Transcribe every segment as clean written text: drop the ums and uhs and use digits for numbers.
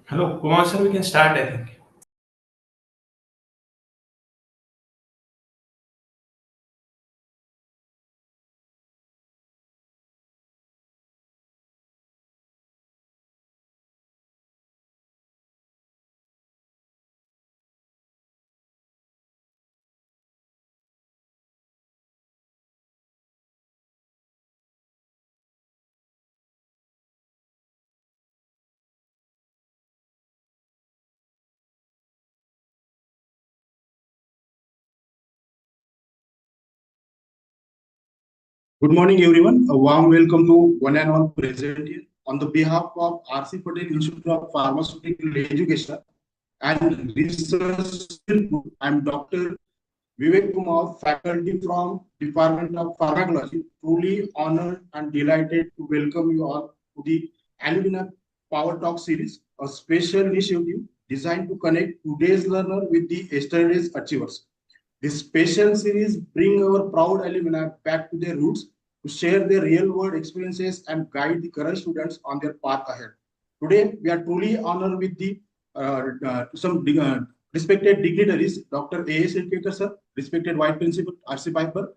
Hello, Kumar sir, we can start, I think. Good morning, everyone. A warm welcome to one and all present here. On the behalf of R.C. Patel Institute of Pharmaceutical Education and Research, I'm Dr. Vivek Kumar, faculty from Department of Pharmacology. Truly honored and delighted to welcome you all to the Alumina Power Talk series, a special initiative designed to connect today's learner with the yesterday's achievers. This special series bring our proud alumni back to their roots to share their real-world experiences and guide the current students on their path ahead. Today, we are truly honored with the some respected dignitaries, Dr. A.S. Ilkekar sir, respected Vice Principal R.C. Piper,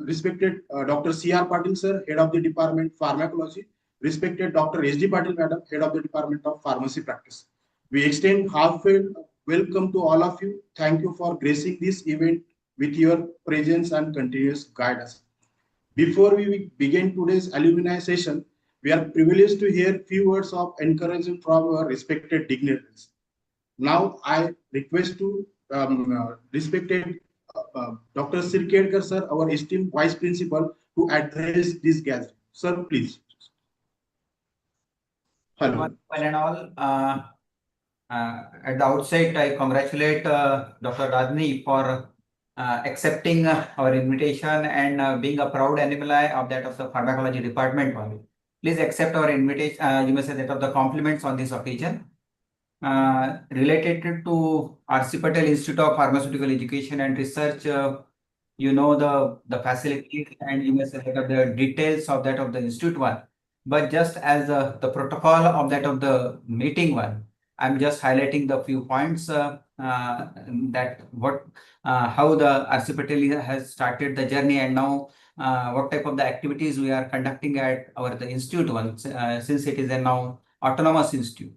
respected Dr. C.R. Patil sir, Head of the Department Pharmacology, respected Dr. S.D. Patil madam, Head of the Department of Pharmacy Practice. We extend heartfelt welcome to all of you. Thank you for gracing this event with your presence and continuous guidance. Before we begin today's alumni session, we are privileged to hear few words of encouragement from our respected dignitaries. Now, I request to respected Dr. Sirkedkar sir, our esteemed Vice Principal, to address this gathering. Sir, please. Hello. One and all, at the outset, I congratulate Dr. Radni for accepting our invitation and being a proud alumni of that of the pharmacology department. Please accept our invitation. You may say that of the compliments on this occasion. Related to R.C. Patel Institute of Pharmaceutical Education and Research, you know the facilities and you may say that of the details of that of the institute one. But just as the protocol of that of the meeting one, I'm just highlighting the few points that how the R.C. Patel has started the journey and now what type of the activities we are conducting at the institute one since it is a now autonomous institute.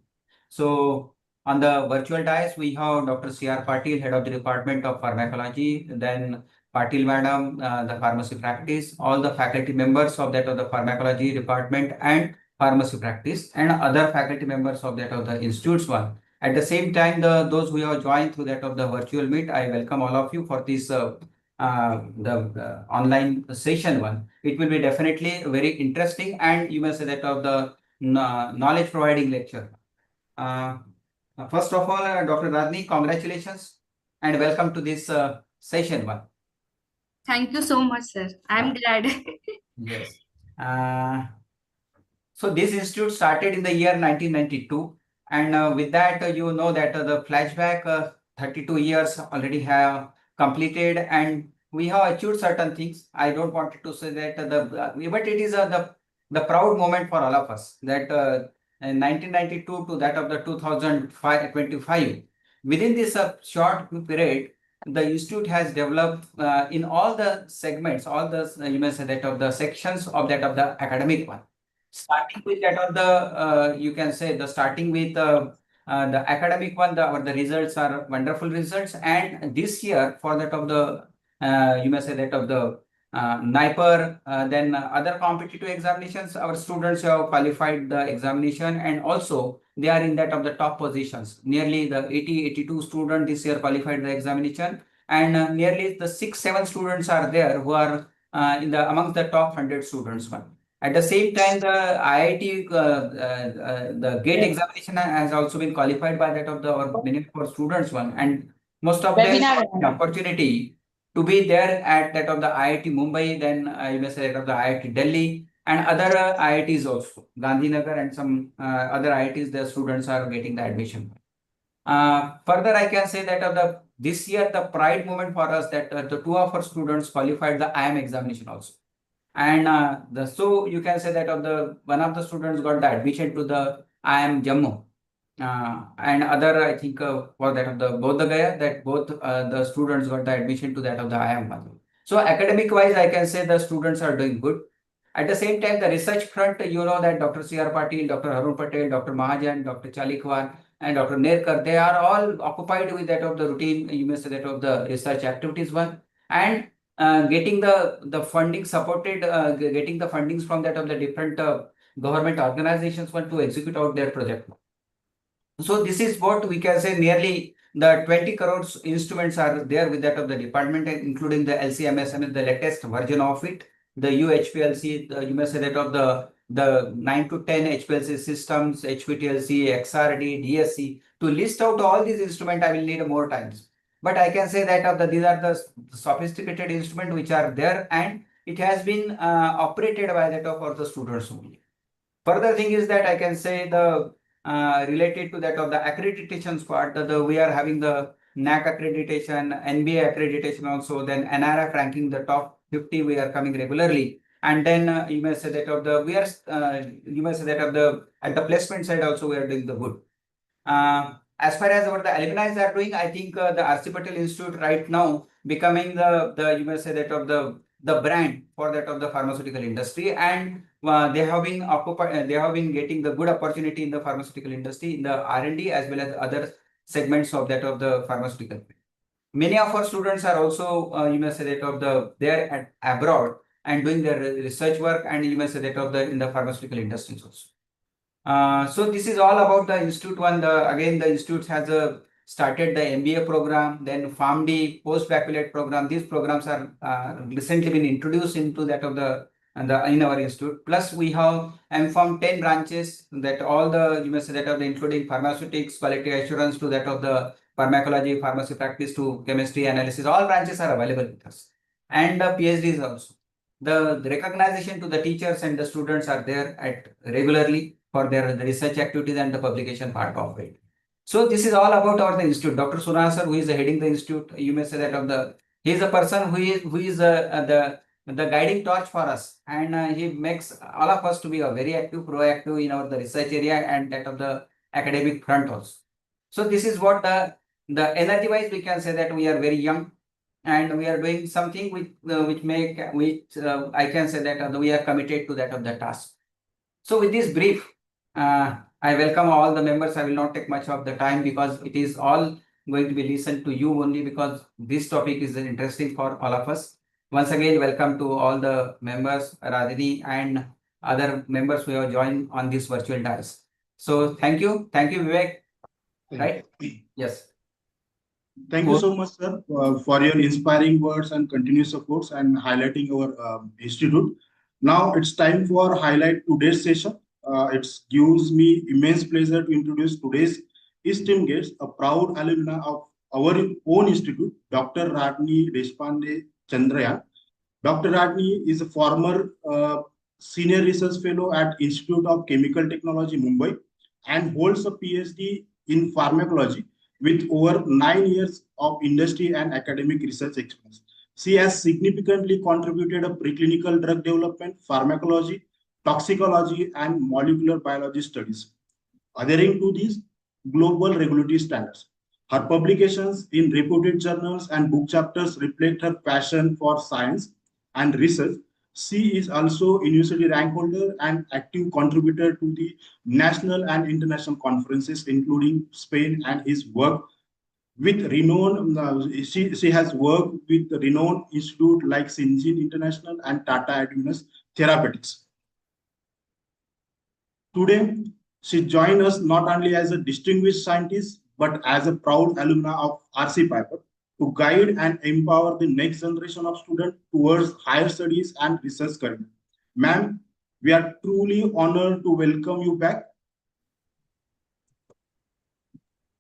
So on the virtual dais, we have Dr. C.R. Patil, Head of the Department of Pharmacology, then Patil Madam, the Pharmacy Practice, all the faculty members of that of the Pharmacology Department and Pharmacy Practice, and other faculty members of that of the Institutes one. At the same time, those who have joined through that of the virtual meet, I welcome all of you for this online session one. It will be definitely very interesting and you may say that of the knowledge providing lecture. First of all, Dr. Radni, congratulations and welcome to this session one. Thank you so much, sir. I'm glad. Yes. So this institute started in the year 1992, and with that, you know that the flashback 32 years already have completed, and we have achieved certain things. I don't want to say that but it is the proud moment for all of us that in 1992 to that of the 2025, within this short period, the institute has developed in all the segments, all the you may say that of the sections of that of the academic one. Starting with that of the you can say the starting with the academic one, the results are wonderful results, and this year for that of the you may say that of the NIPER, then other competitive examinations, our students have qualified the examination and also they are in that of the top positions. Nearly the 82 students this year qualified the examination, and nearly the 6-7 students are there who are in the amongst the top 100 students one. At the same time, the IIT, the GATE examination has also been qualified by that of the many of our students one, and most of them have the opportunity to be there at that of the IIT Mumbai, then you may say that of the IIT Delhi and other IITs also, Gandhinagar and some other IITs, the students are getting the admission. Further, I can say that of the this year the pride moment for us that the two of our students qualified the IIM examination also, and so you can say that of the one of the students got the admission to the IIM Jammu, and other I think for that of the both the Gaya that both the students got the admission to that of the IIM Madhu. So academic wise, I can say the students are doing good. At the same time, the research front, you know that Dr. C.R. Patil, Dr. Harun Patel, Dr. Mahajan, Dr. Chalikwan, and Dr. Nerkar, they are all occupied with that of the routine, you may say that of the research activities one, and getting the funding supported, getting the fundings from that of the different government organizations one to execute out their project. So this is what we can say nearly the 20 crores instruments are there with that of the department, including the LCMS, the latest version of it, the UHPLC, you may say that of the 9 to 10 HPLC systems, HPTLC, XRD, DSC. To list out all these instruments, I will need more times. But I can say that of these are the sophisticated instruments which are there, and it has been operated by that of the students only. Further thing is that I can say the related to that of the accreditations part, we are having the NAC accreditation, NBA accreditation also, then NRF ranking the top 50, we are coming regularly. And then you may say that of the, we are, you may say that of the, at the placement side also, we are doing the good. As far as what the alumni are doing, I think the R.C. Patel Institute right now becoming the you may say that of the brand for that of the pharmaceutical industry, and they have been occupied, they have been getting the good opportunity in the pharmaceutical industry in the R&D as well as other segments of that of the pharmaceutical. Many of our students are also you may say that of the there at abroad and doing their research work, and you may say that of the in the pharmaceutical industries also. So this is all about the institute one. Again, the institute has started the MBA program, then PharmD postbaccalaureate program. These programs are recently been introduced into that of the in our institute. Plus, we have informed 10 branches that all the you may say that of the including pharmaceutics, quality assurance to that of the pharmacology, pharmacy practice to chemistry analysis. All branches are available with us, and the PhDs also. The recognition to the teachers and the students are there at regularly for their research activities and the publication part of it. So this is all about our the institute. Dr. Sunal sir, who is heading the institute, you may say that of the he is a person who is the guiding torch for us, and he makes all of us to be a very active, proactive in our the research area and that of the academic front also. So this is what the energy wise we can say that we are very young, and we are doing something which I can say that we are committed to that of the task. So with this brief, I welcome all the members. I will not take much of the time because it is all going to be listened to you only because this topic is interesting for all of us. Once again, welcome to all the members, Radni and other members who have joined on this virtual dais. So thank you, Vivek. Right? Yes. Thank you so much, sir, for your inspiring words and continuous supports and highlighting our institute. Now it's time for highlight today's session. It gives me immense pleasure to introduce today's esteemed guest, a proud alumna of our own institute, Dr. Radni Deshpande Chandrayan. Dr. Radni is a former senior research fellow at Institute of Chemical Technology, Mumbai, and holds a PhD in pharmacology with over 9 years of industry and academic research experience. She has significantly contributed to preclinical drug development, pharmacology, toxicology, and molecular biology studies, adhering to these global regulatory standards. Her publications in reputed journals and book chapters reflect her passion for science and research. She is also university rank holder and active contributor to the national and international conferences, including Spain, and his work with renowned. She has worked with renowned institute like Syngene International and Tata Advanced Therapeutics. Today, she joined us not only as a distinguished scientist, but as a proud alumna of R.C. Piper to guide and empower the next generation of students towards higher studies and research career. Ma'am, we are truly honored to welcome you back.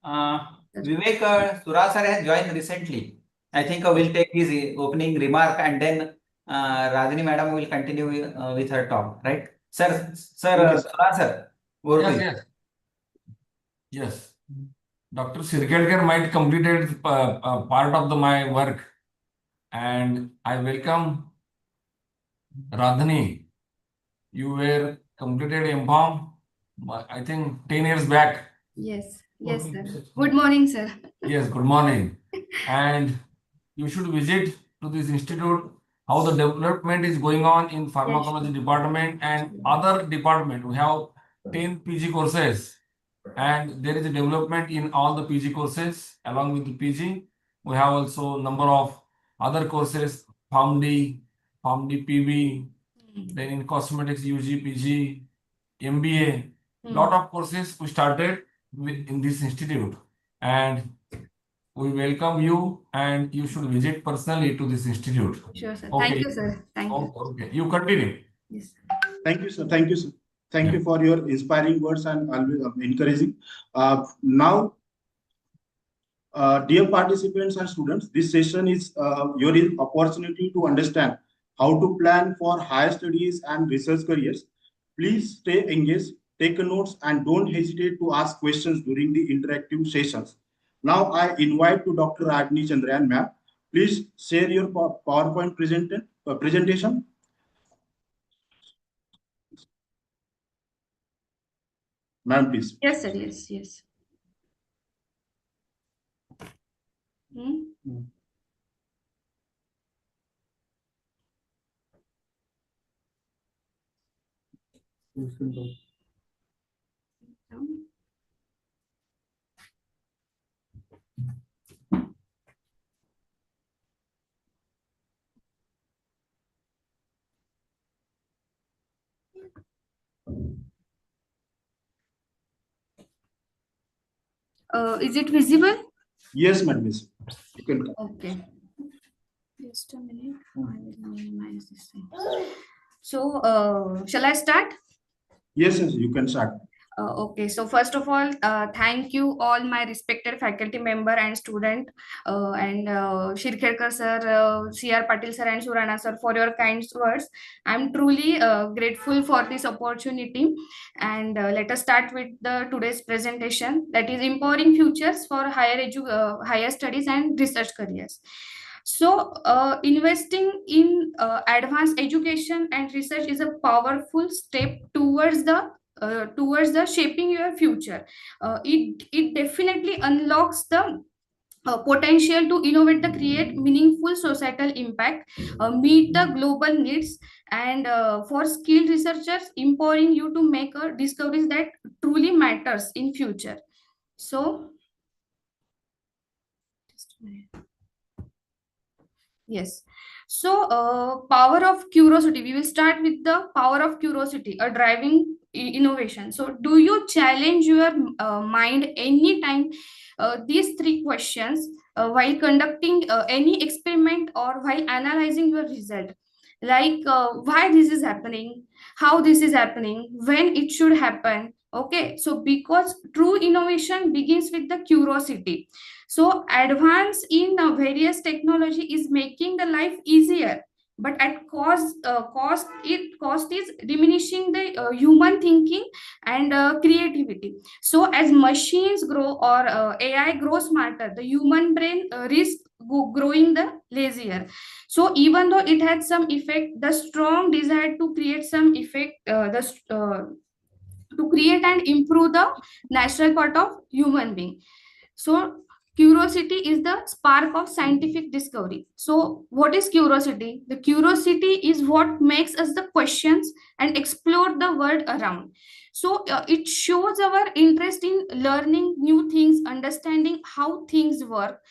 Vivek, Surasar has joined recently, I think we'll take his opening remark and then Radni madam will continue with her talk, right? Sir, Okay, sir. sir, over to Yes, you. yes, yes. Dr. Sirkedkar might completed part of my work, and I welcome Radhani. You were completed M.Com, I think 10 years back. Yes, yes, sir. Good morning, sir. Yes, good morning. And you should visit to this institute, how the development is going on in pharmacology department and other department. We have 10 PG courses, and there is a development in all the PG courses. Along with the PG, we have also number of other courses, PharmD, PharmD PB, then in cosmetics UG, PG, MBA. Lot of courses we started in this institute, and we welcome you, and you should visit personally to this institute. Sure, sir. Okay. Thank you, sir. Thank you. Okay, you continue. Yes. Thank you, sir. Thank you, sir. Thank Yeah. you for your inspiring words and always encouraging. Now, dear participants and students, this session is your opportunity to understand how to plan for higher studies and research careers. Please stay engaged, take notes, and don't hesitate to ask questions during the interactive sessions. Now, I invite to Dr. Radni Chandrayan, ma'am. Please share your PowerPoint presentation. Ma'am, please. Yes, sir. Yes, yes. Hmm? Is it visible? Yes, madam. Yes. You can. Okay. Just a minute. I will minimize this thing. So, shall I start? Yes, yes, you can start. Okay, so first of all, thank you all my respected faculty member and student and Shirkhedkar sir, C.R. Patil sir and Surana sir for your kind words. I'm truly grateful for this opportunity, and let us start with the today's presentation, that is empowering futures for higher studies and research careers. So, investing in advanced education and research is a powerful step towards the shaping your future. It definitely unlocks the potential to innovate the create meaningful societal impact, meet the global needs, and for skilled researchers empowering you to make discoveries that truly matters in future. So just a minute. Yes. So, power of curiosity. We will start with the power of curiosity, a driving innovation. So, do you challenge your mind anytime these three questions while conducting any experiment or while analyzing your result? Like why this is happening, how this is happening, when it should happen. Okay, so because true innovation begins with the curiosity. So advance in various technology is making the life easier, but at cost is diminishing the human thinking and creativity. So as machines grow or AI grows smarter, the human brain risks growing the lazier. So even though it had some effect, the strong desire to create some effect, to create and improve the natural part of human being. So curiosity is the spark of scientific discovery. So what is curiosity? The curiosity is what makes us the questions and explore the world around. So it shows our interest in learning new things, understanding how things work.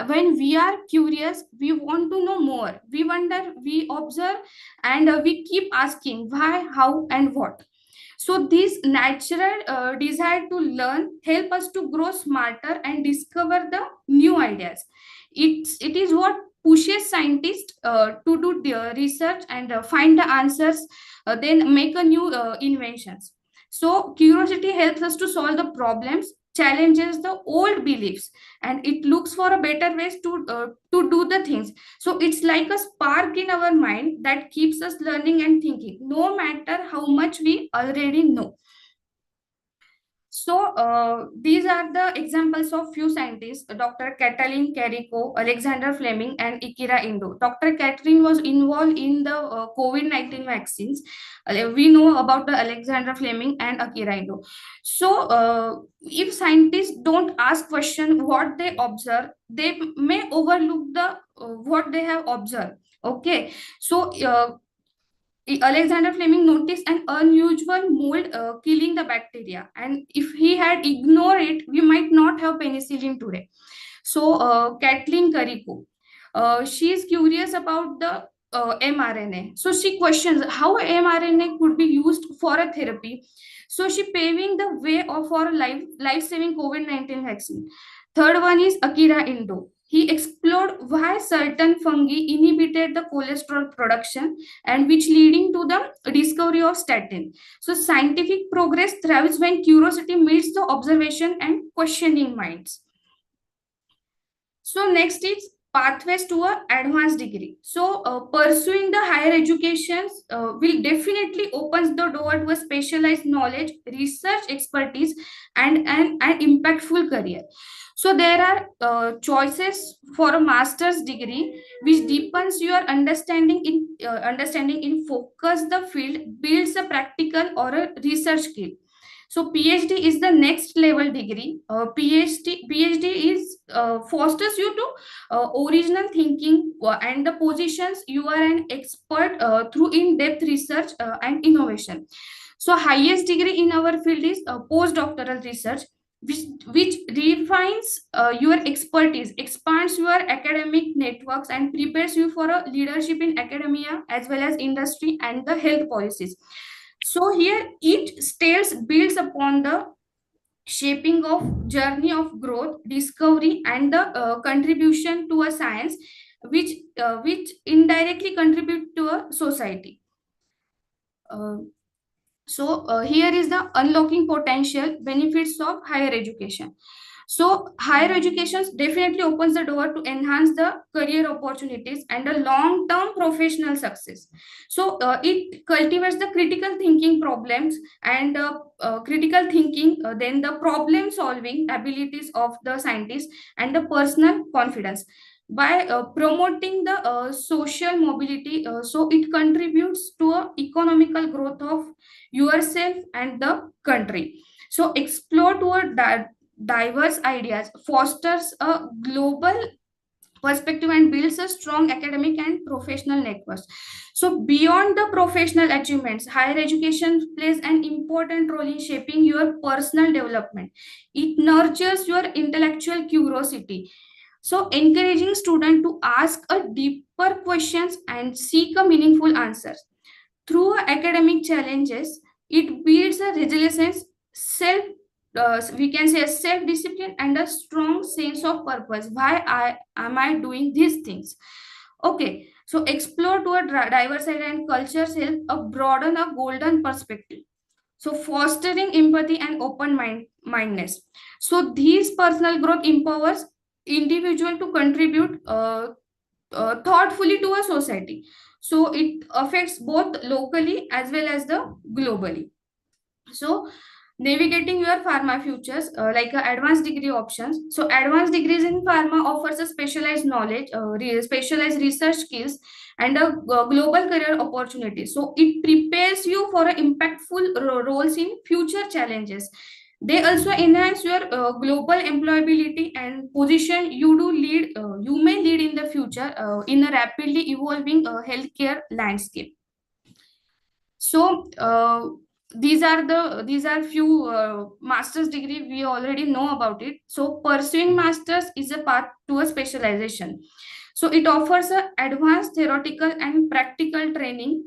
When we are curious, we want to know more. We wonder, we observe, and we keep asking why, how, and what. So this natural desire to learn help us to grow smarter and discover the new ideas. It is what pushes scientists to do their research and find the answers, then make a new inventions. So curiosity helps us to solve the problems challenges the old beliefs, and it looks for a better ways to do the things. So it's like a spark in our mind that keeps us learning and thinking, no matter how much we already know. So these are the examples of few scientists: Dr. Katalin Kariko, Alexander Fleming, and Ikira Indo. Dr. Catherine was involved in the COVID-19 vaccines. We know about the Alexander Fleming and Akira Indo. So if scientists don't ask question what they observe, they may overlook the what they have observed. Okay, so Alexander Fleming noticed an unusual mold killing the bacteria, and if he had ignored it, we might not have penicillin today. So, Kathleen Kariko, she is curious about the mRNA. So she questions how mRNA could be used for a therapy. So she paving the way for a life-saving COVID-19 vaccine. Third one is Akira Indo. He explored why certain fungi inhibited the cholesterol production, and which leading to the discovery of statin. So scientific progress thrives when curiosity meets the observation and questioning minds. So next is pathways to an advanced degree. So pursuing the higher education will definitely opens the door to a specialized knowledge, research expertise, and an impactful career. So there are choices for a master's degree, which deepens your understanding in focus the field, builds a practical or a research skill. So PhD is the next level degree. PhD is fosters you to original thinking and the positions you are an expert through in-depth research and innovation. So highest degree in our field is postdoctoral research, which refines your expertise, expands your academic networks, and prepares you for a leadership in academia as well as industry and the health policies. So here each stage builds upon the shaping of journey of growth, discovery, and the contribution to a science, which indirectly contribute to a society. So here is the unlocking potential benefits of higher education. So higher education definitely opens the door to enhance the career opportunities and a long-term professional success. So it cultivates the critical thinking problems and critical thinking, then the problem solving abilities of the scientist and the personal confidence. By promoting the social mobility, so it contributes to a economical growth of yourself and the country. So explore toward diverse ideas, fosters a global perspective, and builds a strong academic and professional networks. So beyond the professional achievements, higher education plays an important role in shaping your personal development. It nurtures your intellectual curiosity, so encouraging students to ask a deeper questions and seek a meaningful answers. Through academic challenges, it builds a resilience, self, we can say a self-discipline, and a strong sense of purpose. Why am I doing these things? Okay, so explore to a diversity and cultures help a broaden a golden perspective. So fostering empathy and mindedness. So these personal growth empowers individual to contribute thoughtfully to a society. So it affects both locally as well as the globally. So navigating your pharma futures, like advanced degree options. So advanced degrees in pharma offers a specialized knowledge, specialized research skills, and a global career opportunity. So it prepares you for impactful roles in future challenges. They also enhance your global employability and position you may lead in the future in a rapidly evolving healthcare landscape. So these are few master's degree we already know about it. So pursuing masters is a path to a specialization. So it offers a advanced theoretical and practical training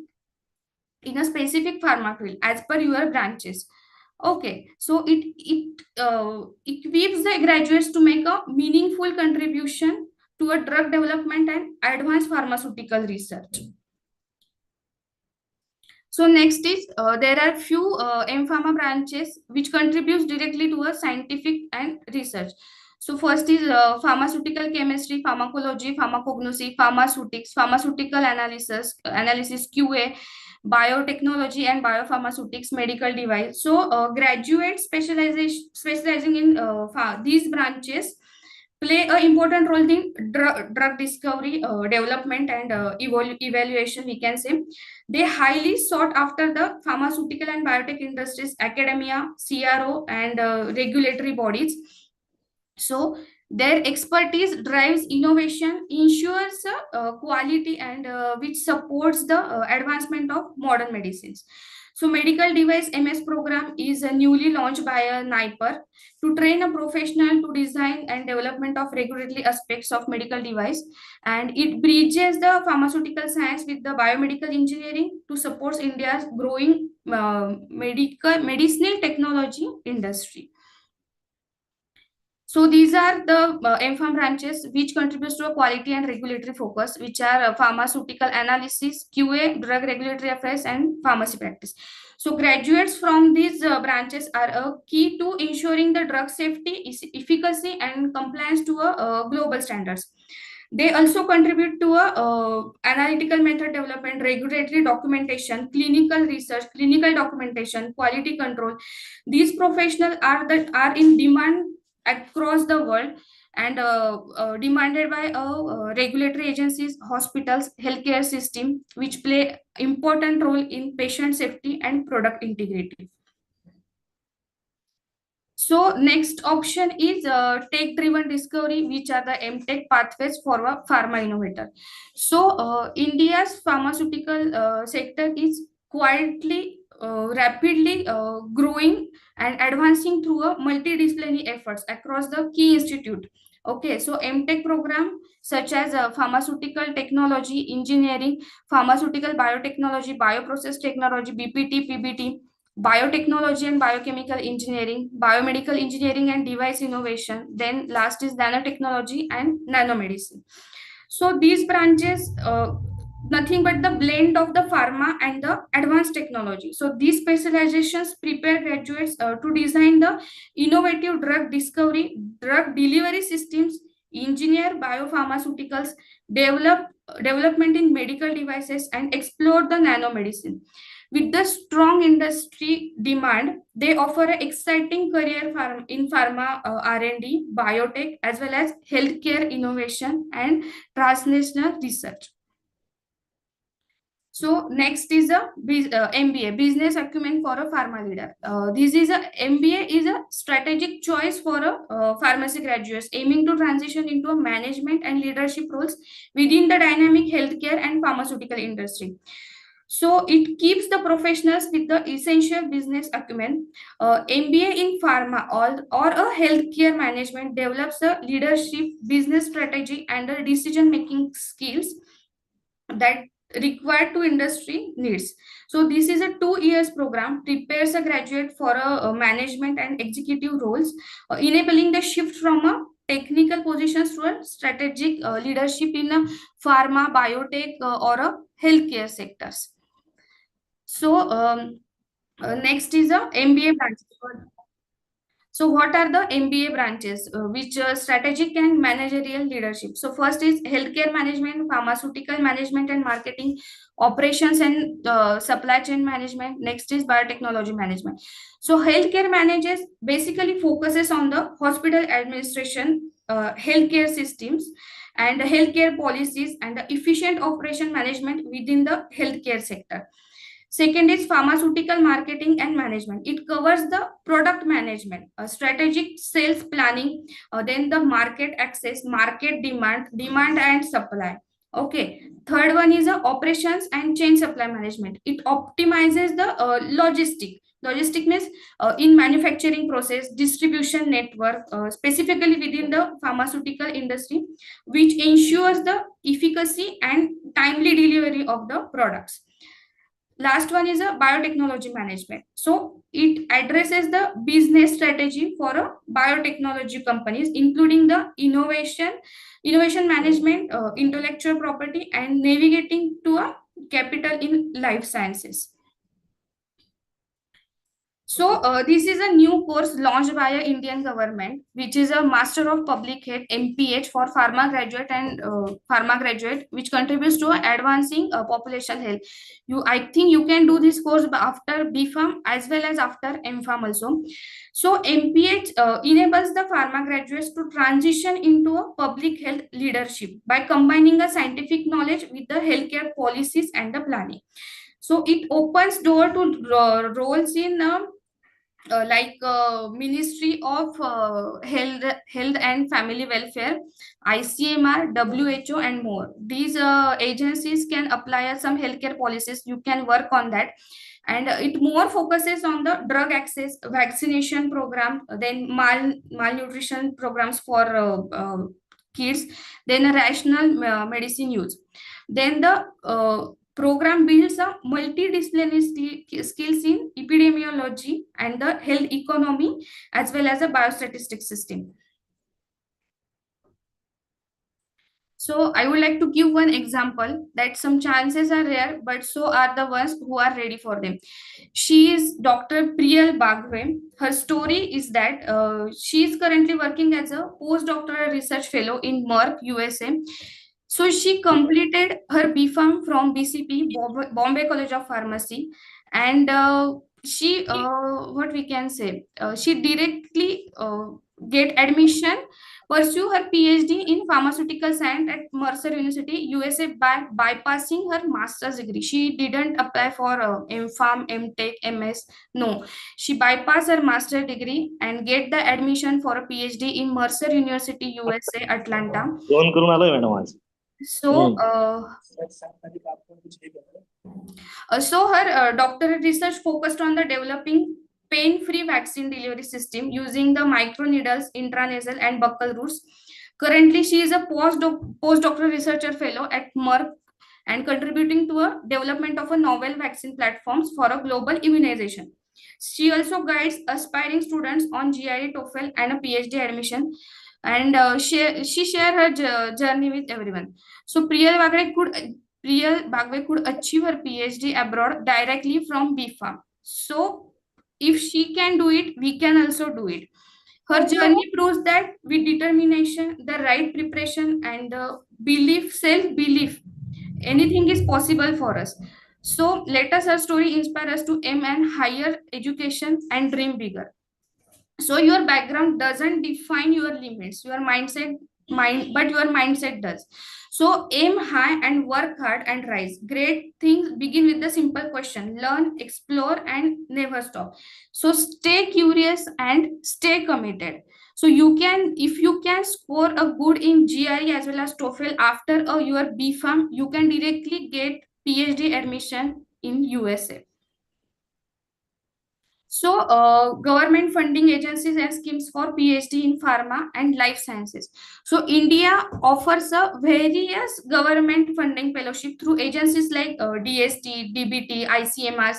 in a specific pharma field as per your branches. Okay, so it equips the graduates to make a meaningful contribution to a drug development and advanced pharmaceutical research. So next is there are few M-Pharma branches which contributes directly to a scientific and research. So first is pharmaceutical chemistry, pharmacology, pharmacognosy, pharmaceutics, pharmaceutical analysis QA, biotechnology and biopharmaceutics, medical device. So graduates specializing in these branches play an important role in drug discovery, development and evaluation, we can say. They highly sought after the pharmaceutical and biotech industries, academia, CRO and regulatory bodies. So their expertise drives innovation, ensures quality and which supports the advancement of modern medicines. So medical device MS program is newly launched by a NIPER to train a professional to design and development of regulatory aspects of medical device, and it bridges the pharmaceutical science with the biomedical engineering to support India's growing medicinal technology industry. So these are the M-Pharm branches which contributes to a quality and regulatory focus, which are pharmaceutical analysis, QA, drug regulatory affairs, and pharmacy practice. So graduates from these branches are a key to ensuring the drug safety, efficacy, and compliance to a global standards. They also contribute to a analytical method development, regulatory documentation, clinical research, clinical documentation, quality control. These professionals are in demand across the world and demanded by regulatory agencies, hospitals, healthcare system, which play important role in patient safety and product integrity. So next option is tech-driven discovery, which are the MTech pathways for a pharma innovator. So India's pharmaceutical sector is quietly, rapidly growing and advancing through a multidisciplinary efforts across the key institute. Okay, so MTech program such as pharmaceutical technology, engineering, pharmaceutical biotechnology, bioprocess technology, BPT, PBT, biotechnology and biochemical engineering, biomedical engineering and device innovation. Then last is nanotechnology and nanomedicine. So these branches, nothing but the blend of the pharma and the advanced technology. So these specializations prepare graduates to design the innovative drug discovery, drug delivery systems, engineer biopharmaceuticals, development in medical devices, and explore the nanomedicine. With the strong industry demand, they offer an exciting career in pharma R&D, biotech, as well as healthcare innovation and transnational research. So next is a MBA, business acumen for a pharma leader. This is a MBA is a strategic choice for a pharmacy graduates aiming to transition into a management and leadership roles within the dynamic healthcare and pharmaceutical industry. So it keeps the professionals with the essential business acumen. MBA in pharma or a healthcare management develops a leadership, business strategy, and a decision-making skills that required to industry needs. So this is a 2 years program, prepares a graduate for a management and executive roles, enabling the shift from a technical positions to a strategic leadership in a pharma, biotech, or a healthcare sectors. So next is a MBA branch. So what are the MBA branches which strategic and managerial leadership? So first is healthcare management, pharmaceutical management and marketing, operations and supply chain management. Next is biotechnology management. So healthcare managers basically focuses on the hospital administration, healthcare systems and healthcare policies and the efficient operation management within the healthcare sector. Second is pharmaceutical marketing and management. It covers the product management, strategic sales planning, then the market access, market demand and supply. Okay. Third one is operations and chain supply management. It optimizes the logistic. Logistic means in manufacturing process, distribution network, specifically within the pharmaceutical industry, which ensures the efficacy and timely delivery of the products. Last one is a biotechnology management. So it addresses the business strategy for a biotechnology companies, including the innovation management, intellectual property, and navigating to a capital in life sciences. So this is a new course launched by a Indian government, which is a Master of Public Health (MPH) for pharma graduate and pharma graduate, which contributes to advancing population health. I think you can do this course after BPharm as well as after MPharm also. So MPH enables the pharma graduates to transition into a public health leadership by combining a scientific knowledge with the healthcare policies and the planning. So it opens door to roles in Ministry of Health and Family Welfare, ICMR, WHO, and more. These agencies can apply some healthcare policies. You can work on that, and it more focuses on the drug access, vaccination program, then malnutrition programs for kids, then a rational medicine use. Then the program builds a multidisciplinary skills in epidemiology and the health economy as well as a biostatistics system. So I would like to give one example that some chances are rare, but so are the ones who are ready for them. She is Dr. Priyal Bagwe. Her story is that she is currently working as a postdoctoral research fellow in Merck, USA. So she completed her BPharm from BCP, Bombay College of Pharmacy, and what we can say, she directly get admission, pursue her PhD in pharmaceutical science at Mercer University, USA, by bypassing her master's degree. She didn't apply for MPharm, MTech, MS. No, she bypassed her master's degree and get the admission for a PhD in Mercer University, USA, Atlanta. जेवण करून आलोय madam आज. So, her doctoral research focused on the developing pain-free vaccine delivery system using the microneedles, intranasal, and buccal routes. Currently, she is a postdoctoral researcher fellow at Merck and contributing to a development of a novel vaccine platforms for a global immunization. She also guides aspiring students on GRE, TOEFL, and a PhD admission, and she share her journey with everyone. So Priyal Bagwe could achieve her PhD abroad directly from BPharm. So if she can do it, we can also do it. Her journey proves that with determination, the right preparation, and self-belief, anything is possible for us. So let us her story inspire us to aim at higher education and dream bigger. So your background doesn't define your limits, your but your mindset does. So aim high and work hard and rise. Great things begin with the simple question: learn, explore, and never stop. So stay curious and stay committed. So if you can score a good in GRE as well as TOEFL after your BPharm, you can directly get PhD admission in USA. So, government funding agencies and schemes for PhD in pharma and life sciences. So, India offers a various government funding fellowship through agencies like DST, DBT, ICMR,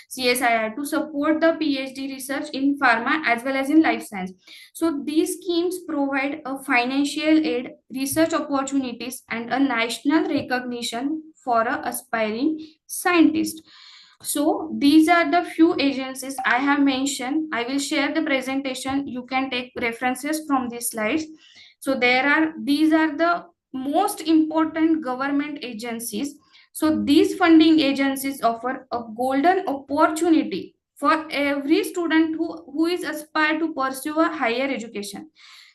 CSIR to support the PhD research in pharma as well as in life science. So, these schemes provide a financial aid, research opportunities, and a national recognition for a aspiring scientist. So these are the few agencies I have mentioned. I will share the presentation. You can take references from these slides. So these are the most important government agencies. So these funding agencies offer a golden opportunity for every student who is aspired to pursue a higher education.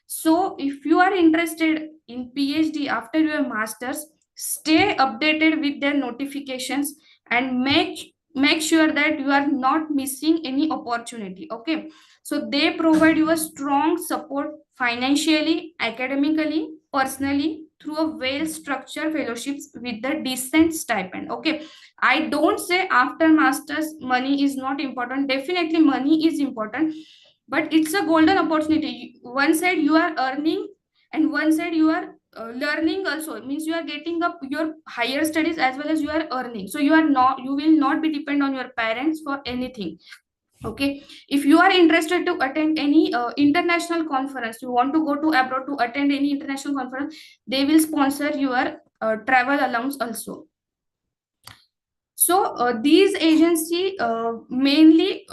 So if you are interested in PhD after your master's, stay updated with their notifications and make sure that you are not missing any opportunity. Okay, so they provide you a strong support financially, academically, personally through a well-structured fellowships with the decent stipend. Okay, I don't say after masters money is not important. Definitely money is important, but it's a golden opportunity. One side you are earning and one side you are learning also. It means you are getting up your higher studies as well as you are earning. So you will not be dependent on your parents for anything. Okay, if you are interested to attend any international conference, you want to go to abroad to attend any international conference, they will sponsor your travel allowance also. So these agency mainly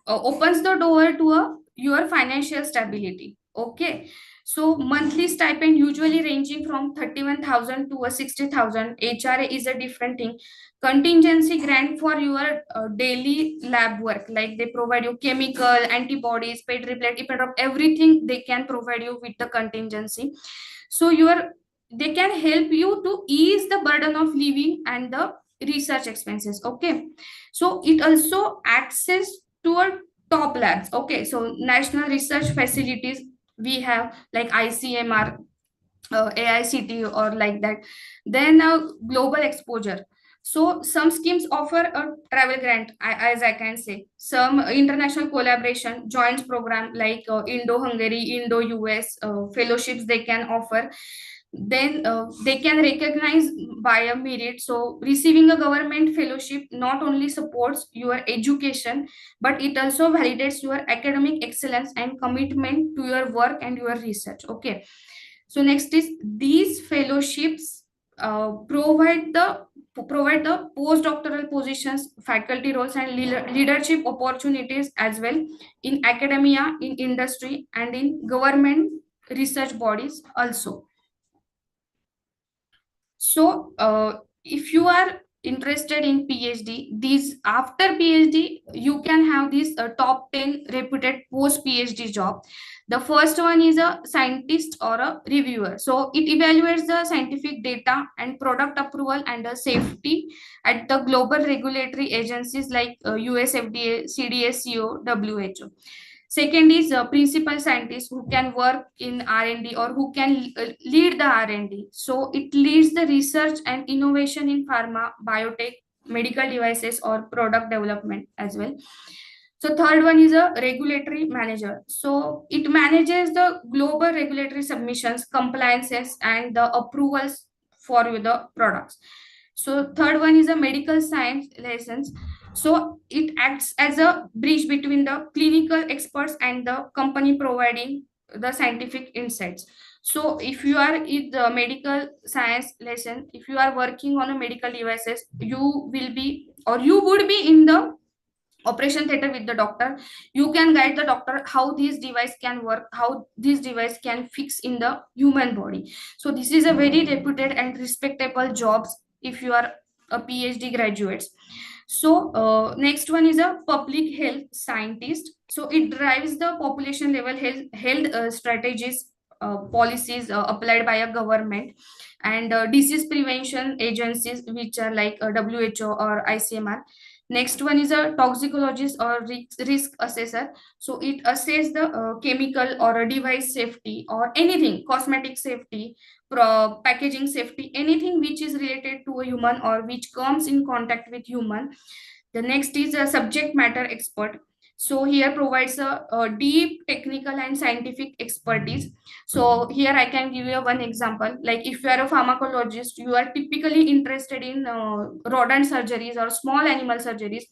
opens the door to your financial stability. Okay, so monthly stipend usually ranging from 31,000 to 60,000. HRA is a different thing. Contingency grant for your daily lab work, like they provide you chemical, antibodies, platelet, depend of everything they can provide you with the contingency. So they can help you to ease the burden of living and the research expenses. Okay, so it also access to a top labs. Okay, so national research facilities we have like ICMR, AICT or like that. Then global exposure. So some schemes offer a travel grant, as I can say. Some international collaboration, joint program like Indo-Hungary, Indo-US fellowships they can offer. Then they can recognize by a merit. So receiving a government fellowship not only supports your education, but it also validates your academic excellence and commitment to your work and your research. Okay, so next is these fellowships provide the postdoctoral positions, faculty roles, and leadership opportunities as well in academia, in industry, and in government research bodies also. So, if you are interested in PhD, these after PhD, you can have these top 10 reputed post PhD job. The first one is a scientist or a reviewer. So it evaluates the scientific data and product approval and the safety at the global regulatory agencies like US FDA, CDSCO, WHO. Second is a principal scientist who can work in R&D or who can lead the R&D. So it leads the research and innovation in pharma, biotech, medical devices or product development as well. So third one is a regulatory manager. So it manages the global regulatory submissions, compliances and the approvals for the products. So third one is a medical science license. So it acts as a bridge between the clinical experts and the company providing the scientific insights. So if you are in the medical science lesson, if you are working on a medical devices, you will be or you would be in the operation theater with the doctor. You can guide the doctor how this device can work, how this device can fix in the human body. So this is a very reputed and respectable jobs if you are a PhD graduates. So next one is a public health scientist. So it drives the population level health strategies, policies applied by a government and disease prevention agencies which are like WHO or ICMR. Next one is a toxicologist or risk assessor. So it assesses the chemical or a device safety or anything, cosmetic safety, packaging safety, anything which is related to a human or which comes in contact with human. The next is a subject matter expert. So here provides a deep technical and scientific expertise. So here I can give you one example. Like if you are a pharmacologist, you are typically interested in rodent surgeries or small animal surgeries.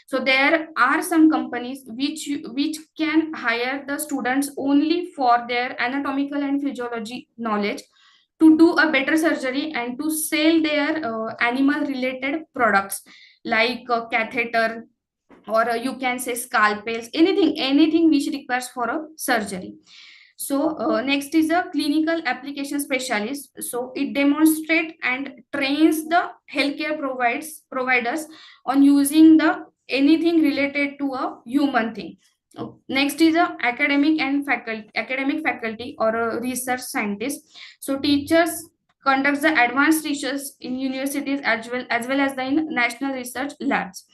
So there are some companies which can hire the students only for their anatomical and physiology knowledge to do a better surgery and to sell their animal related products like catheter or you can say scalpels, anything which requires for a surgery. So next is a clinical application specialist. So it demonstrates and trains the healthcare providers on using the anything related to a human thing. Next is a academic faculty or a research scientist. So teachers conducts the advanced research in universities as well as the in national research labs.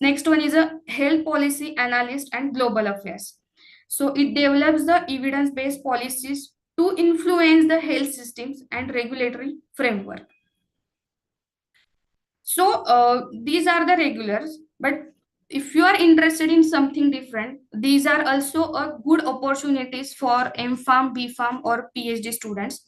Next one is a health policy analyst and global affairs. So it develops the evidence-based policies to influence the health systems and regulatory framework. So these are the regulars, but if you are interested in something different, these are also a good opportunities for M.Pharm, B.Pharm or PhD students.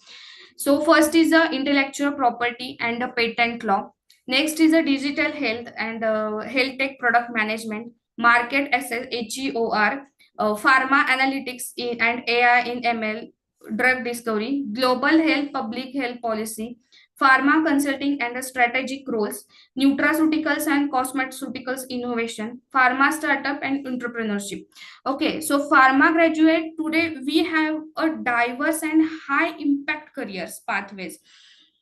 So first is the intellectual property and the patent law. Next is a digital health and health tech product management, market access HEOR, pharma analytics and AI in ML, drug discovery, global health, public health policy, pharma consulting and strategic roles, nutraceuticals and cosmeceuticals innovation, pharma startup and entrepreneurship. Okay, so pharma graduate today we have a diverse and high impact careers pathways.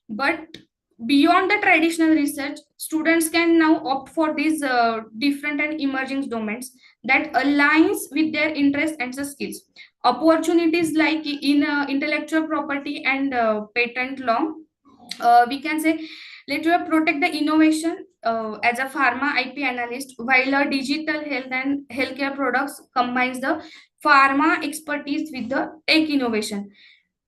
But beyond the traditional research, students can now opt for these different and emerging domains that aligns with their interests and the skills. Opportunities like in intellectual property and patent law, we can say let you protect the innovation as a pharma IP analyst, while a digital health and healthcare products combines the pharma expertise with the tech innovation.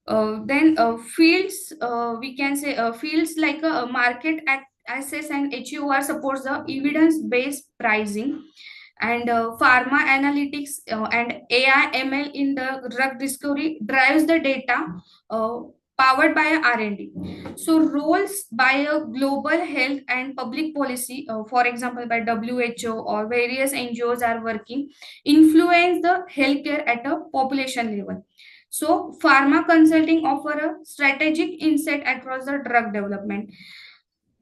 Then fields, we can say fields like market access and HUR supports the evidence-based pricing, and pharma analytics and AI ML in the drug discovery drives the data uh, powered by R&D. So roles by a global health and public policy, for example by WHO or various NGOs are working, influence the healthcare at a population level. So pharma consulting offer a strategic insight across the drug development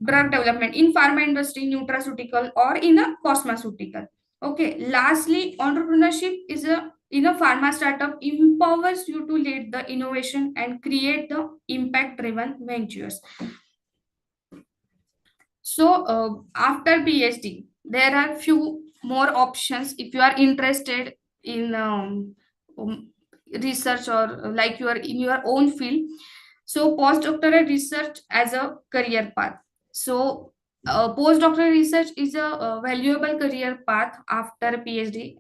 in pharma industry, nutraceutical, or in a cosmeceutical. Okay. Lastly, entrepreneurship is a in a pharma startup empowers you to lead the innovation and create the impact-driven ventures. So after PhD, there are few more options if you are interested in research or like you are in your own field. So postdoctoral research as a career path. So postdoctoral research is a valuable career path after PhD.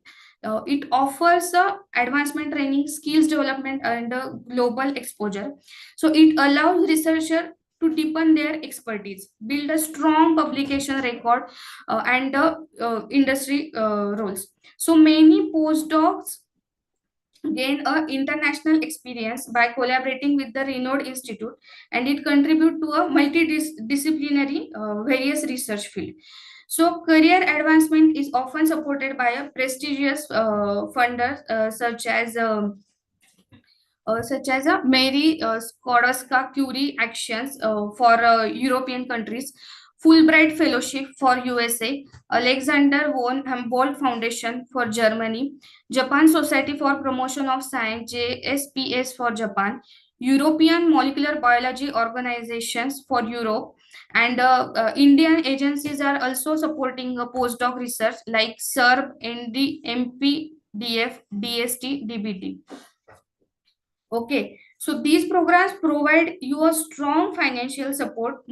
It offers advancement training, skills development, and global exposure. So it allows researcher to deepen their expertise, build a strong publication record, and industry roles. So many postdocs gain a international experience by collaborating with the renowned institute, and it contribute to a multidisciplinary various research field. So career advancement is often supported by a prestigious funder such as a Mary Skłodowska Curie Actions for European countries, Fulbright Fellowship for USA, Alexander von Humboldt Foundation for Germany, Japan Society for Promotion of Science (JSPS) for Japan, European Molecular Biology Organizations for Europe, and Indian agencies are also supporting postdoc research like SERB, ND, MP, DF, DST, DBT. Okay, so these programs provide you a strong financial support,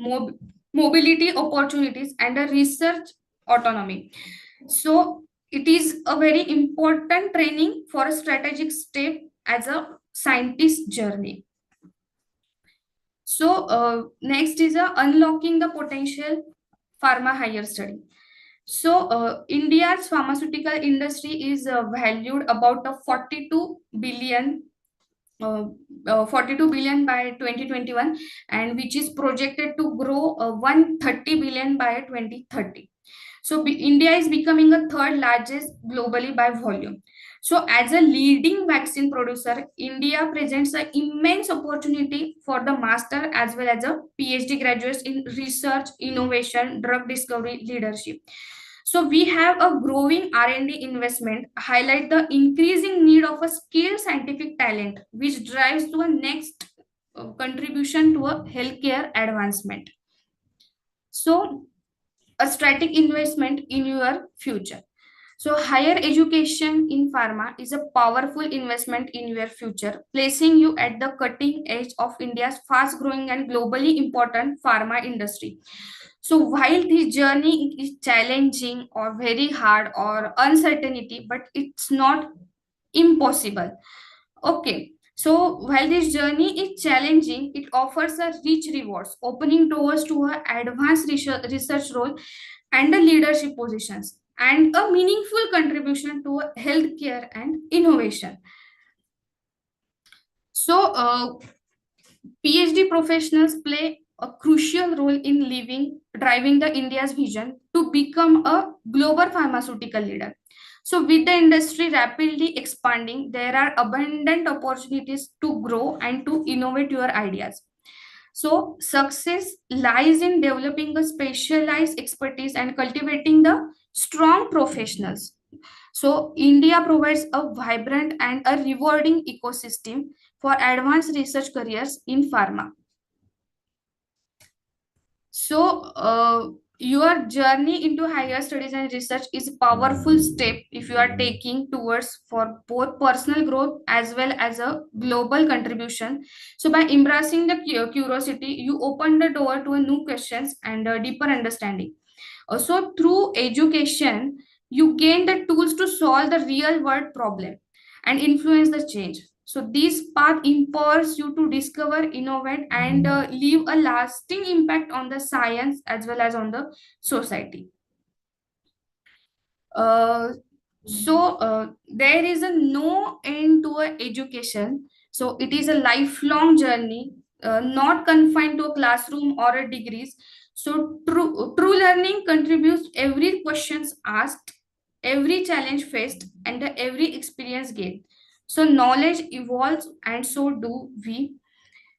mobility opportunities, and a research autonomy. So it is a very important training for a strategic step as a scientist journey. So next is unlocking the potential pharma higher study. So India's pharmaceutical industry is valued about 42 billion by 2021, and which is projected to grow 130 billion by 2030. So India is becoming a third largest globally by volume. So as a leading vaccine producer, India presents an immense opportunity for the master as well as a PhD graduates in research, innovation, drug discovery, leadership. So we have a growing R&D investment, highlight the increasing need of a skilled scientific talent, which drives to a next contribution to a healthcare advancement. So a strategic investment in your future. So higher education in pharma is a powerful investment in your future, placing you at the cutting edge of India's fast growing and globally important pharma industry. So while this journey is challenging or very hard or uncertainty, but it's not impossible. Okay. So while this journey is challenging, it offers a rich rewards, opening doors to an advanced research role and the leadership positions, and a meaningful contribution to healthcare and innovation. So PhD professionals play a crucial role in driving the India's vision to become a global pharmaceutical leader. So with the industry rapidly expanding, there are abundant opportunities to grow and to innovate your ideas. So success lies in developing a specialized expertise and cultivating the strong professionals. So India provides a vibrant and a rewarding ecosystem for advanced research careers in pharma. So, your journey into higher studies and research is a powerful step if you are taking towards for both personal growth as well as a global contribution. So, by embracing the curiosity, you open the door to a new questions and a deeper understanding. So, through education, you gain the tools to solve the real world problem and influence the change. So, this path empowers you to discover, innovate, and leave a lasting impact on the science as well as on the society. Uh, there is a no end to a education. So it is a lifelong journey, not confined to a classroom or a degrees. So true learning contributes every questions asked, every challenge faced, and every experience gained. So knowledge evolves, and so do we.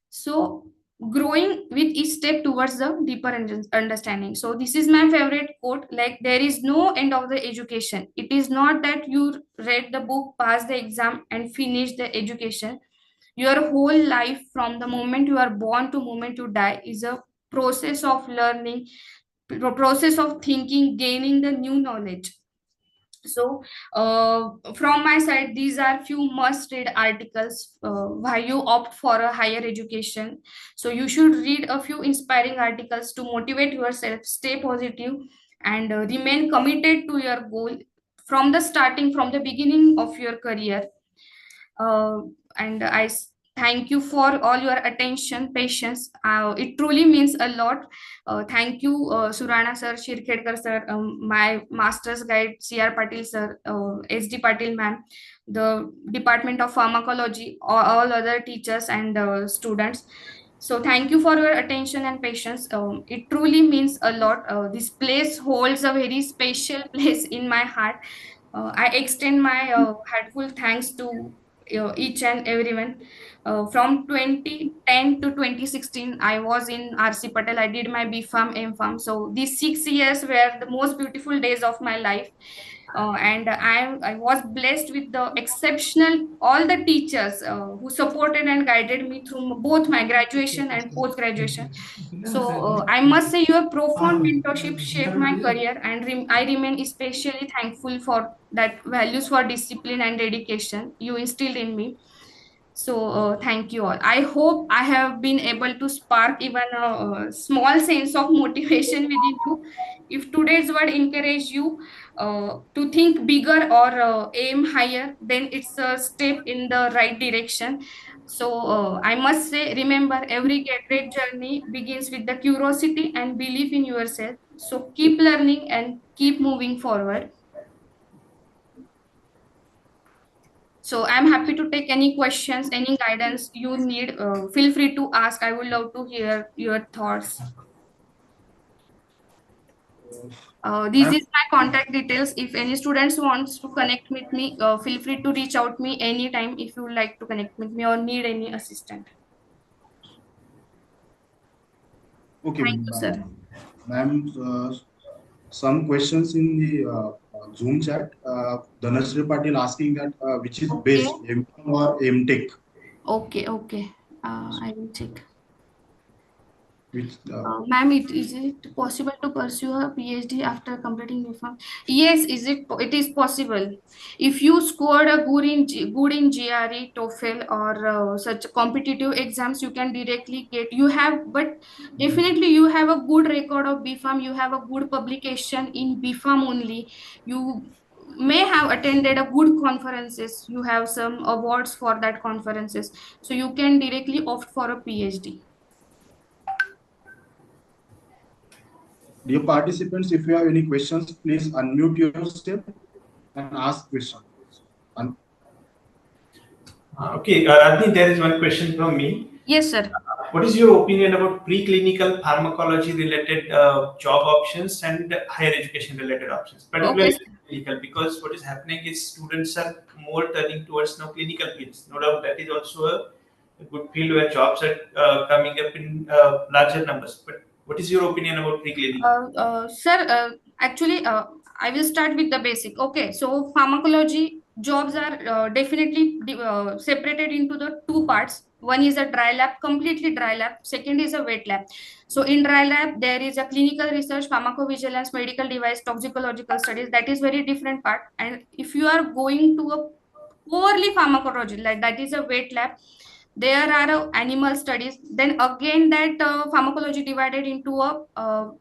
So growing with each step towards the deeper understanding. So this is my favorite quote, like there is no end of the education. It is not that you read the book, pass the exam, and finish the education. Your whole life from the moment you are born to moment you die is a process of learning, process of thinking, gaining the new knowledge. So from my side, these are few must read articles why you opt for a higher education. So you should read a few inspiring articles to motivate yourself, stay positive, and remain committed to your goal from the starting, from the beginning of your career. uh, and thank you for all your attention, patience. It truly means a lot. Thank you, Surana sir, Shirkhedkar sir, my master's guide, CR Patil sir, SD Patil ma'am, the Department of Pharmacology, all other teachers and students. So thank you for your attention and patience. It truly means a lot. This place holds a very special place in my heart. I extend my heartful thanks to each and everyone. From 2010 to 2016, I was in RC Patel. I did my B Farm, M Farm. So these 6 years were the most beautiful days of my life. And I was blessed with the exceptional all the teachers who supported and guided me through both my graduation and post graduation. So I must say your profound mentorship shaped my career, and I remain especially thankful for that values for discipline and dedication you instilled in me. So thank you all. I hope I have been able to spark even a small sense of motivation within you. If today's word encourage you to think bigger or aim higher, then it's a step in the right direction. So I must say, remember, every great journey begins with the curiosity and belief in yourself. So keep learning and keep moving forward. So I'm happy to take any questions, any guidance you need. Feel free to ask. I would love to hear your thoughts. This Ma'am, is my contact details. If any students wants to connect with me, feel free to reach out me anytime if you would like to connect with me or need any assistant. okay, Thank you, sir. ma'am, some questions in the Zoom chat. Dhanashree Patil asking that which is Okay. best, M.Com or M.Tech? Okay. I will check. Which Ma'am, is it possible to pursue a PhD after completing BPharm? Yes, it is possible. If you scored a good in GRE, TOEFL, or such competitive exams, you can directly get. But definitely you have a good record of BPharm. You have a good publication in BPharm only. You may have attended a good conferences. You have some awards for that conferences, so you can directly opt for a PhD. dear participants, if you have any questions, please unmute yourself and ask question. Okay, Radni, there is one question from me. Yes, sir. What is your opinion about preclinical pharmacology related job options and higher education related options, Okay, particularly sir. clinical? Because what is happening is students are more turning towards now clinical fields. No doubt that is also a a good field where jobs are coming up in larger numbers. But what is your opinion about preclinical? Sir, actually, I will start with the basic. Okay, so pharmacology jobs are definitely separated into the two parts. One is a dry lab, completely dry lab. Second is a wet lab. So in dry lab, there is a clinical research, pharmacovigilance, medical device, toxicological studies. That is very different part. And if you are going to a purely pharmacology, like that is a wet lab, there are animal studies. Then again, that pharmacology divided into a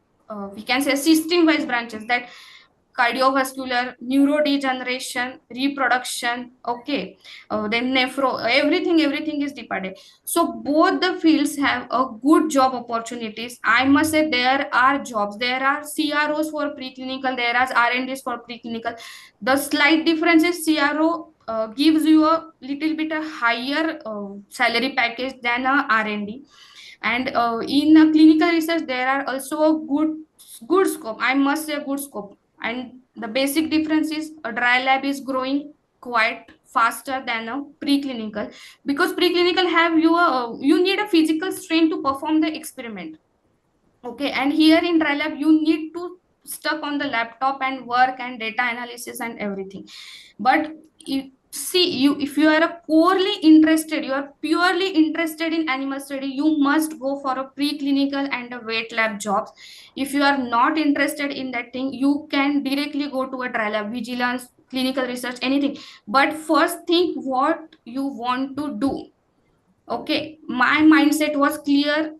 we can say system wise branches, that cardiovascular, neurodegeneration, reproduction, okay, then nephro, everything is divided. So both the fields have a good job opportunities. I must say there are jobs, there are CROs for preclinical, there are R&Ds for preclinical. The slight difference is CRO gives you a little bit a higher salary package than a R&D. And in clinical research there are also a good scope, I must say good scope. And the basic difference is a dry lab is growing quite faster than a preclinical, because preclinical have you need a physical strain to perform the experiment. Okay, and here in dry lab you need to stuck on the laptop and work and data analysis and everything. But if you are a poorly interested, you are purely interested in animal study, you must go for a preclinical and a wet lab jobs. If you are not interested in that thing, you can directly go to a dry lab, vigilance, clinical research, anything. But first think what you want to do. Okay, my mindset was clear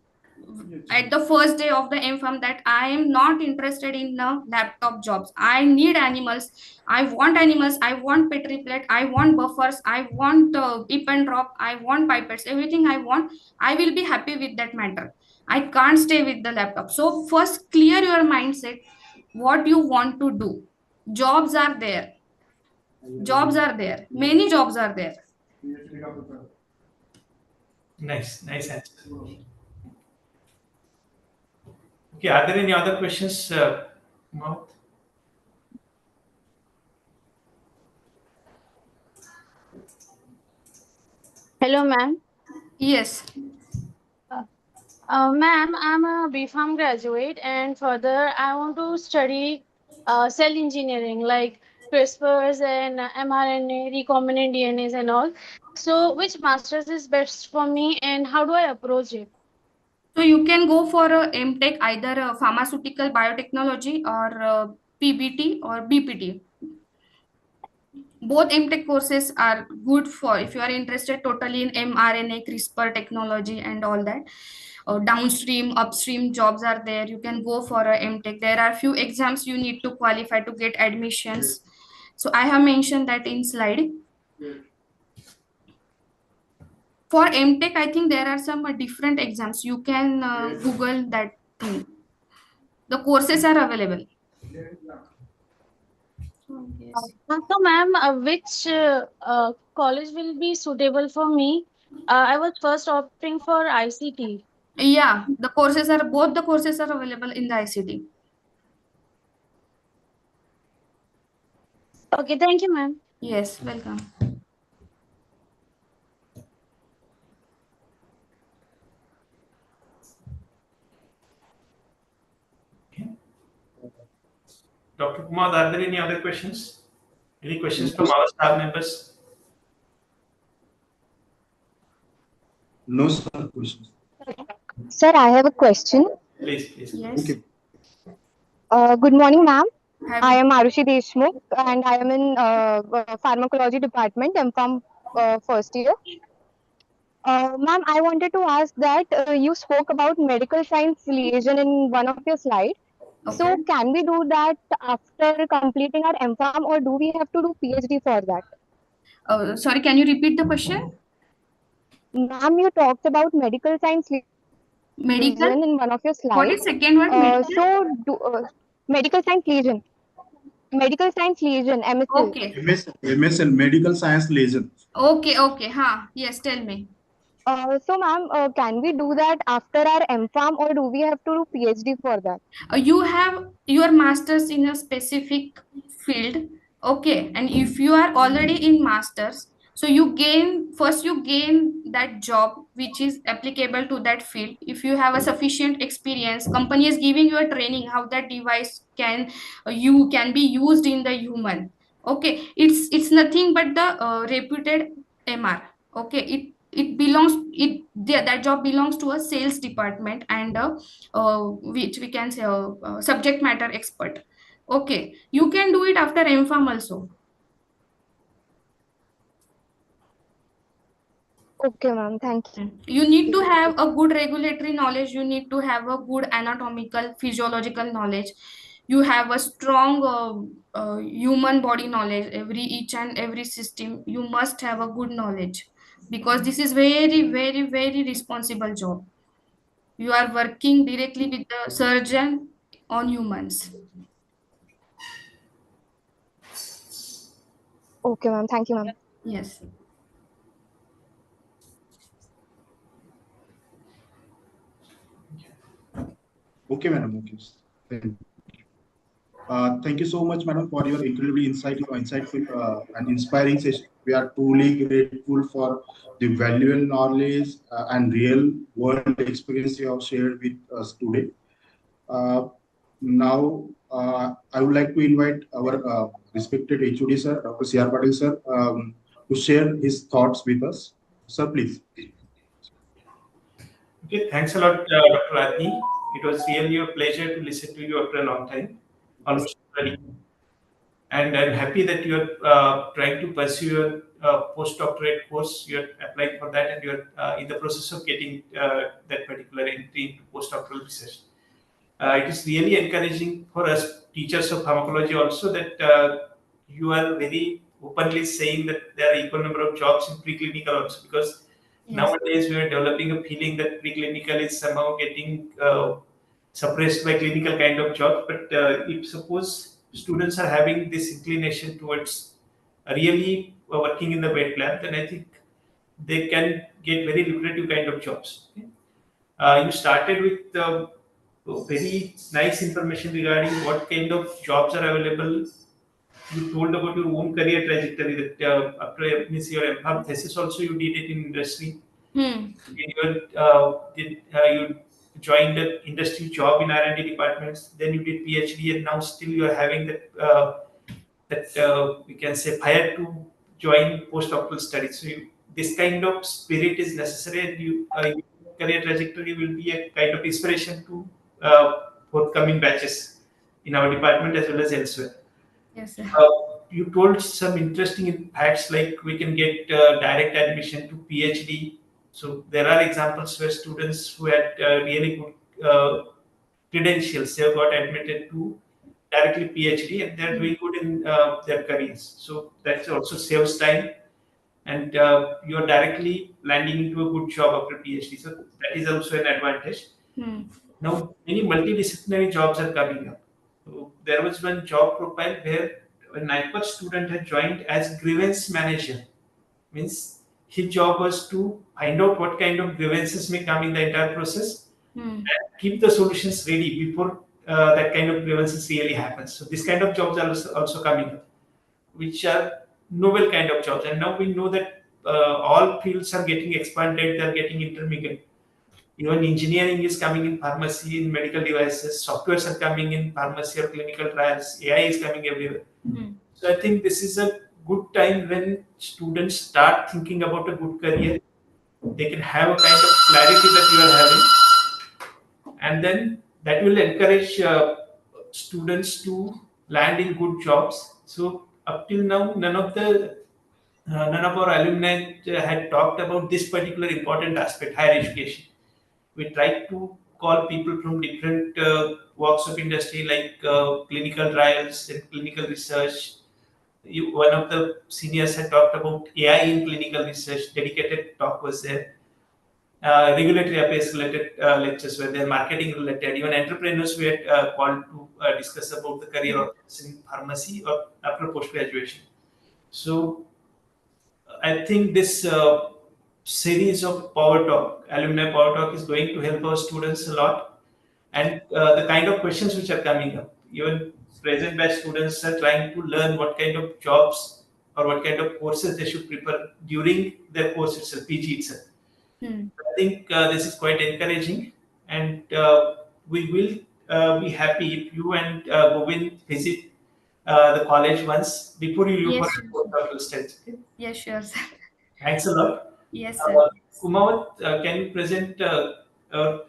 at the first day of the M-Farm that I am not interested in the laptop jobs. I need animals. I want animals. I want petri plate. I want buffers. I want dip and drop. I want pipettes. Everything I want. I will be happy with that matter. I can't stay with the laptop. So first clear your mindset. What you want to do. Jobs are there. Jobs are there. Many jobs are there. Nice answer. Okay, are there any other questions, Mohit? Hello, ma'am. Yes. Ma'am, I'm a B.Pharm graduate, and further, I want to study cell engineering like CRISPRs and mRNA, recombinant DNAs, and all. So, which master's is best for me, and how do I approach it? So you can go for a MTech, either a pharmaceutical biotechnology or PBT or BPT. Both MTech courses are good for if you are interested totally in mRNA, CRISPR technology and all that. Downstream, upstream jobs are there. You can go for a MTech. There are few exams you need to qualify to get admissions. So I have mentioned that in slide. For MTech, I think there are some different exams. You can Google that thing. The courses are available. Yes. So, ma'am, which college will be suitable for me? I was first opting for ICT. Yeah, both the courses are available in the ICT. Okay, thank you, ma'am. Yes, welcome. Dr. Kumar, are there any other questions? Any questions from our staff members? No, sir. Questions. Sir, I have a question. Please. Yes. Okay. Good morning, ma'am. Have I am Arushi Deshmukh and I am in pharmacology department, M.Pharm first year. Ma'am, I wanted to ask that you spoke about medical science liaison in one of your slides. So, Okay. can we do that after completing our M.Pharm or do we have to do PhD for that? Sorry, can you repeat the question? Ma'am, you talked about medical science Medical? liaison in one of your What slides. is second one? Medical science liaison. Medical science liaison, MSL. Okay. MSL, Medical Science Liaison. Okay. Huh. Yes, tell me. So, ma'am, can we do that after our M.Pharm or do we have to do PhD for that? You have your master's in a specific field. Okay. And if you are already in master's, So first you gain that job which is applicable to that field. If you have a sufficient experience, company is giving you a training how that device can be used in the human. Okay, it's nothing but the reputed MR. Okay, that job belongs to a sales department and which we can say subject matter expert. Okay, you can do it after MFARM also. Okay, ma'am. Thank you. You need to have a good regulatory knowledge. You need to have a good anatomical, physiological knowledge. You have a strong human body knowledge. Each and every system, you must have a good knowledge, because this is very, very, very responsible job. You are working directly with the surgeon on humans. Okay, ma'am. Thank you, ma'am. Yes. Okay, madam. Okay. Thank you. Thank you so much, madam, for your incredibly insightful and inspiring session. We are truly grateful for the valuable knowledge and real world experience you have shared with us today. Now, I would like to invite our respected HOD, sir, Dr. C.R. Patil, sir, to share his thoughts with us. Sir, please. Okay, thanks a lot, Dr. Radni. It was really a pleasure to listen to you after a long time, almost 30. And I'm happy that you're trying to pursue your postdoctorate course. You're applying for that, and you're in the process of getting that particular entry into postdoctoral research. It is really encouraging for us teachers of pharmacology also that you are very openly saying that there are equal number of jobs in preclinical also, because nowadays we are developing a feeling that preclinical is somehow getting suppressed by clinical kind of jobs. But if suppose students are having this inclination towards really working in the wet lab, then I think they can get very lucrative kind of jobs. Okay? You started with very nice information regarding what kind of jobs are available. You told about your own career trajectory, that after your MPharm thesis also you did it in industry. You joined an industry job in R&D departments. Then you did PhD, and now still you are having that we can say fire to join postdoctoral studies. So this kind of spirit is necessary, and your career trajectory will be a kind of inspiration to forthcoming batches in our department as well as elsewhere. Yes, sir. You told some interesting facts, like we can get direct admission to PhD. So there are examples where students who had really good credentials, they have got admitted to directly PhD, and they're doing good in their careers. So that also saves time, and you are directly landing into a good job after PhD. So that is also an advantage. Now, many multidisciplinary jobs are coming up. So there was one job profile where a NIPER student had joined as grievance manager. Means his job was to find out what kind of grievances may come in the entire process and keep the solutions ready before that kind of grievances really happens. So this kind of jobs are also coming up, which are novel kind of jobs. And now we know that all fields are getting expanded, they are getting intermingled. Even engineering is coming in pharmacy, in medical devices, softwares are coming in pharmacy or clinical trials, AI is coming everywhere. So I think this is a good time when students start thinking about a good career. They can have a kind of clarity that you are having, and then that will encourage students to land in good jobs. So up till now, none of our alumni had talked about this particular important aspect, higher education. We tried to call people from different walks of industry, like clinical trials and clinical research. One of the seniors had talked about AI in clinical research. Dedicated talk was there. Regulatory affairs related lectures were there. Marketing related. Even entrepreneurs we had called to discuss about the career options in pharmacy or after post graduation. So I think this series of Power Talk, alumni Power Talk, is going to help our students a lot. And the kind of questions which are coming up, even present batch students are trying to learn what kind of jobs or what kind of courses they should prepare during their course itself, PG itself. Hmm. I think this is quite encouraging, and we will be happy if you and Govind visit the college once before you leave Yes, for sure. your postdoctoral studies. Okay? Yes, sure, sir. Thanks a lot. Yes, sir. Kumawat, can you present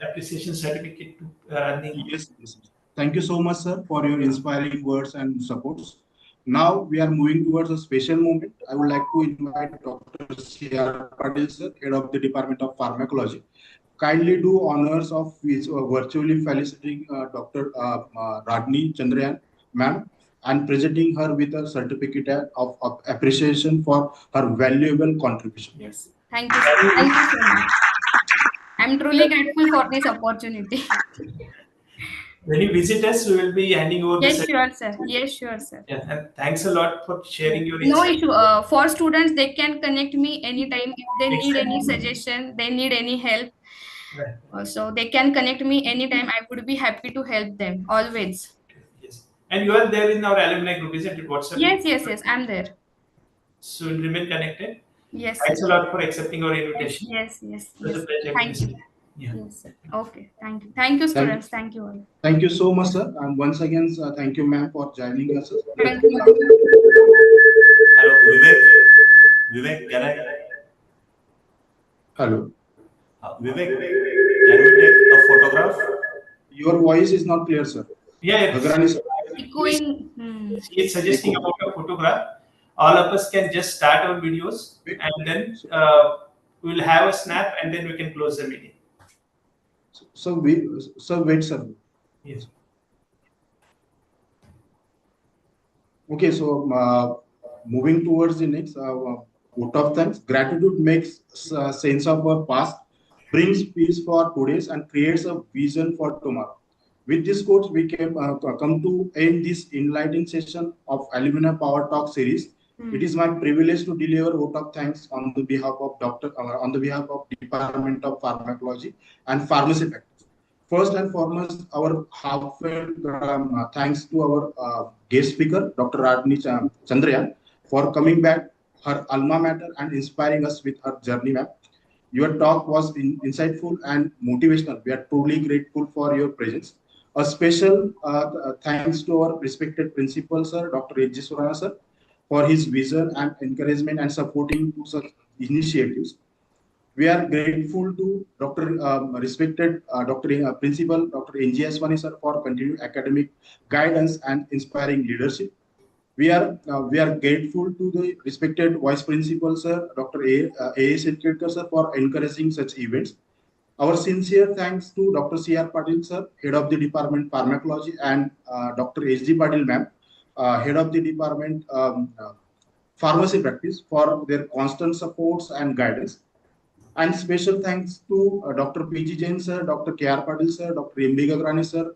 appreciation certificate to Radni? Yes, yes. Thank you so much, sir, for your inspiring words and supports. Now we are moving towards a special moment. I would like to invite Dr. C.R. Patil, sir, Head of the Department of Pharmacology. Kindly do honors of which virtually felicitating Dr. Radni Chandrayan, ma'am, and presenting her with a certificate of appreciation for her valuable contribution. Yes. Thank you, sir. Thank you so much. I'm truly grateful for this opportunity. When you visit us, we will be handing over the Yes, sure, certificate. sir. Yes, sure, sir. Yeah, and thanks a lot for sharing your No insight. issue. For students, they can connect me anytime if they need any Exactly. suggestion, they need any help. Right. So they can connect me anytime. I would be happy to help them always. Yes. And you are there in our alumni group, isn't it? WhatsApp Yes, group? yes, yes. I'm there. So we'll remain connected. Yes, sir. Thanks a lot for accepting our Yes, invitation. yes, yes, It was yes. a pleasure to Thank you. listen. Yeah. Yes, sir. Okay. Thank you. Thank you, students. Thank you all. Thank you so much, sir. And once again, thank you, ma'am, for joining us. Thank you. Hello, Vivek. Vivek, can I? Hello. Vivek, can we take a photograph? Your voice is not clear, sir. Yeah, Bhagrani, sir. Echoing. he is suggesting about a photograph. All of us can just start our videos and then we will have a snap and then we can close the meeting. So wait, sir. Yes. Okay, so moving towards the next vote of thanks. Gratitude makes sense of our past, brings peace for today's, and creates a vision for tomorrow. With this quote, we come to end this enlightening session of Alumina Power Talk series. It is my privilege to deliver vote of thanks on the behalf of on the behalf of Department of Pharmacology and Pharmacy Practice. First and foremost, our heartfelt thanks to our guest speaker, Dr. Radni Chandrayan, for coming back her alma mater and inspiring us with her journey map. Your talk was insightful and motivational. We are truly grateful for your presence. A special thanks to our respected principal, sir, Dr. H.G. Surana, sir, for his vision and encouragement and supporting to such initiatives. We are grateful to Dr. Respected Dr. Principal Dr. N.G. Aswani, sir, for continued academic guidance and inspiring leadership. We are grateful to the respected Vice Principal, sir, Dr. A.S. Edkirkar, sir, for encouraging such events. Our sincere thanks to Dr. C.R. Patil, sir, Head of the Department Pharmacology, and Dr. H.D. Patil, ma'am, Head of the Department Pharmacy Practice, for their constant supports and guidance. And special thanks to Dr. P.G. Jain, sir, Dr. K.R. Patil, sir, Dr. M.B. Gagrani, sir,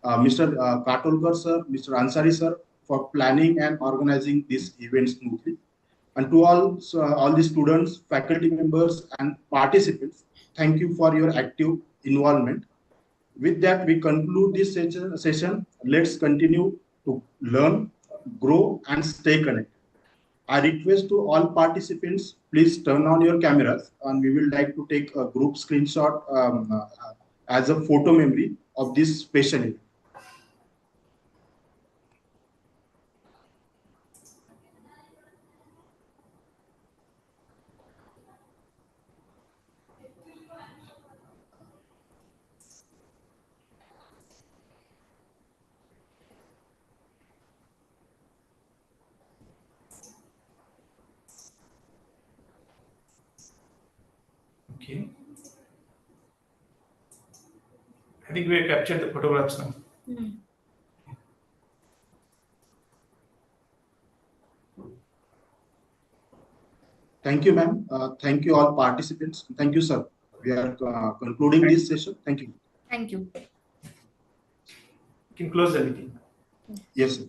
Mr. Katolkar, sir, Mr. Ansari, sir, for planning and organizing this event smoothly. And to all the students, faculty members, and participants, thank you for your active involvement. With that, we conclude this session. Let's continue to learn, grow, and stay connected. I request to all participants, please turn on your cameras, and we will like to take a group screenshot as a photo memory of this special event. Okay. I think we have captured the photographs now. Thank you, ma'am. Thank you, all participants. Thank you, sir. We are concluding this session. Thank you. Thank you. You can close the meeting. Yes, sir.